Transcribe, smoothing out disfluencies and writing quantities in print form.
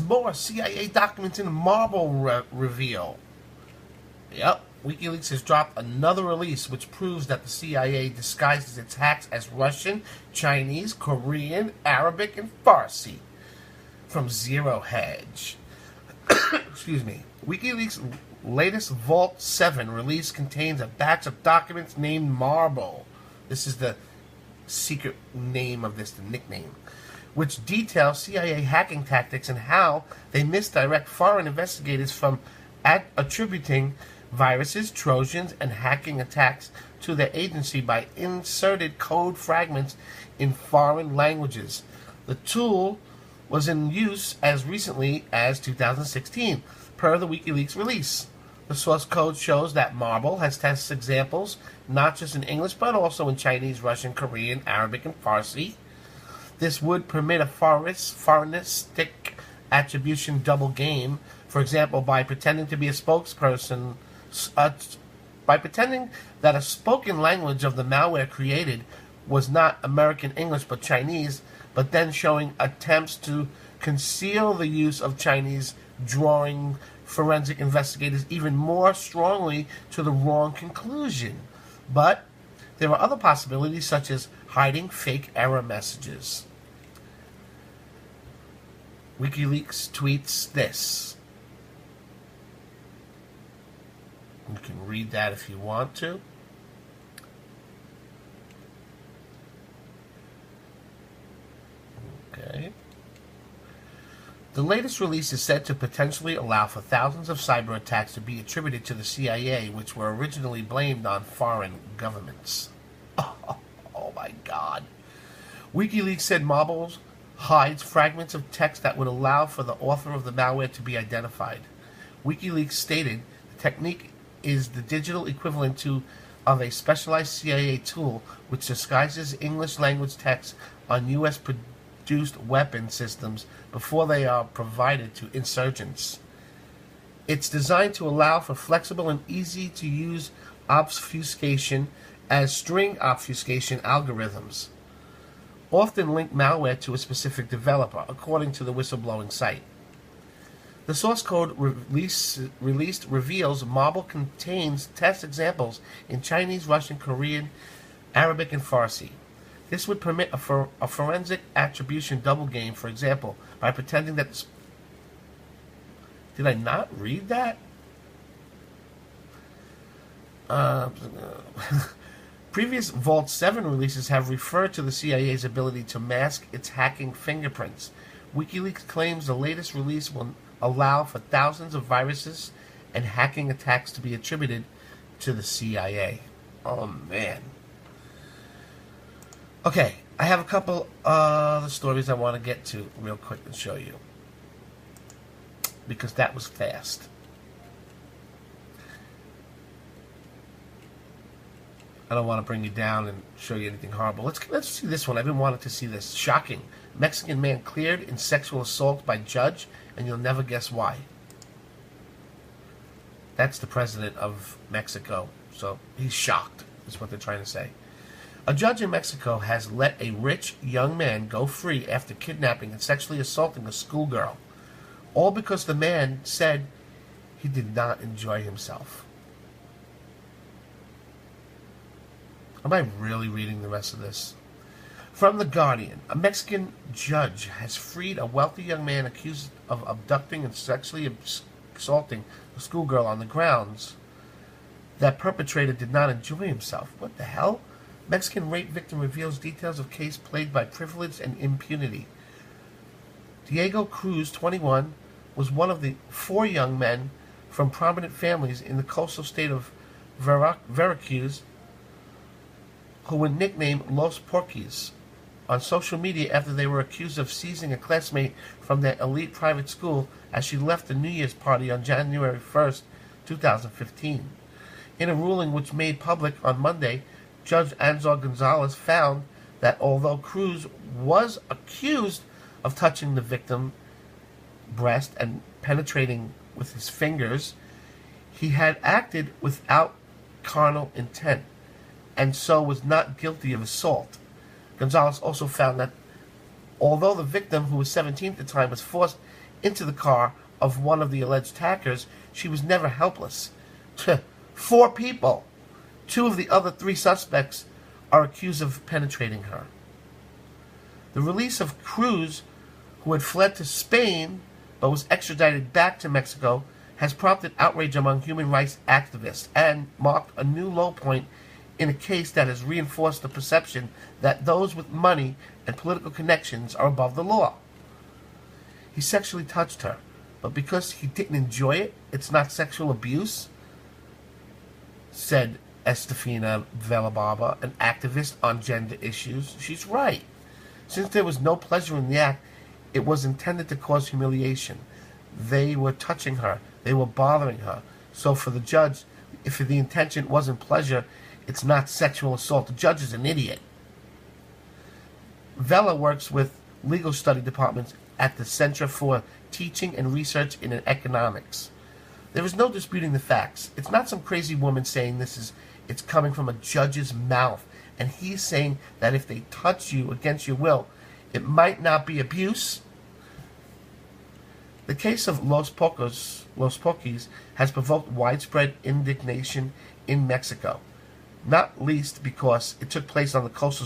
more CIA documents in Marble reveal. Yep, Wikileaks has dropped another release which proves that the CIA disguises its hacks as Russian, Chinese, Korean, Arabic, and Farsi from Zero Hedge. Excuse me. Wikileaks' latest Vault 7 release contains a batch of documents named Marble. This is the secret name of this, the nickname, which details CIA hacking tactics and how they misdirect foreign investigators from attributing viruses, Trojans, and hacking attacks to their agency by inserted code fragments in foreign languages. The tool was in use as recently as 2016, per the Wikileaks release. The source code shows that Marble has test examples not just in English but also in Chinese, Russian, Korean, Arabic, and Farsi. This would permit a foreignistic attribution double game, for example, by pretending to be a spokesperson, by pretending that a spoken language of the malware created was not American English but Chinese, but then showing attempts to conceal the use of Chinese, drawing forensic investigators even more strongly to the wrong conclusion. But there are other possibilities, such as hiding fake error messages. WikiLeaks tweets this. You can read that if you want to. Okay. The latest release is said to potentially allow for thousands of cyber attacks to be attributed to the CIA, which were originally blamed on foreign governments. Oh my God. WikiLeaks said Marble hides fragments of text that would allow for the author of the malware to be identified. WikiLeaks stated the technique is the digital equivalent of a specialized CIA tool which disguises English language text on U.S. produced weapon systems before they are provided to insurgents. It's designed to allow for flexible and easy-to-use obfuscation as string obfuscation algorithms, often link malware to a specific developer, according to the whistleblowing site. The source code released reveals Marble contains test examples in Chinese, Russian, Korean, Arabic, and Farsi. This would permit a forensic attribution double game, for example, by pretending that... Did I not read that? Previous Vault 7 releases have referred to the CIA's ability to mask its hacking fingerprints. WikiLeaks claims the latest release will allow for thousands of viruses and hacking attacks to be attributed to the CIA. Oh, man. Okay, I have a couple other stories I want to get to real quick and show you, because that was fast. I don't want to bring you down and show you anything horrible. Let's see this one. I've been wanting to see this. Shocking. Mexican man cleared in sexual assault by judge, and you'll never guess why. That's the president of Mexico, so he's shocked, is what they're trying to say. A judge in Mexico has let a rich young man go free after kidnapping and sexually assaulting a schoolgirl, all because the man said he did not enjoy himself. Am I really reading the rest of this? From The Guardian, a Mexican judge has freed a wealthy young man accused of abducting and sexually assaulting a schoolgirl on the grounds that perpetrator did not enjoy himself. What the hell? Mexican rape victim reveals details of case plagued by privilege and impunity. Diego Cruz, 21, was one of the 4 young men from prominent families in the coastal state of Veracruz who were nicknamed Los Porquis on social media after they were accused of seizing a classmate from their elite private school as she left the New Year's party on January 1st, 2015. In a ruling which made public on Monday, Judge Anzor Gonzalez found that although Cruz was accused of touching the victim's breast and penetrating with his fingers, he had acted without carnal intent, and so was not guilty of assault. Gonzalez also found that although the victim, who was 17 at the time, was forced into the car of one of the alleged attackers, she was never helpless. 4 people. 2 of the other 3 suspects are accused of penetrating her. The release of Cruz, who had fled to Spain but was extradited back to Mexico, has prompted outrage among human rights activists and marked a new low point in a case that has reinforced the perception that those with money and political connections are above the law. He sexually touched her, but because he didn't enjoy it, it's not sexual abuse, said Estefina Villalobos, an activist on gender issues. She's right. Since there was no pleasure in the act, it was intended to cause humiliation. They were touching her. They were bothering her. So for the judge, if the intention wasn't pleasure, it's not sexual assault. The judge is an idiot. Vela works with legal study departments at the Center for Teaching and Research in Economics. There is no disputing the facts. It's not some crazy woman saying it's coming from a judge's mouth. And he's saying that if they touch you against your will, it might not be abuse. The case of Los Poquis has provoked widespread indignation in Mexico, not least because it took place on the coastal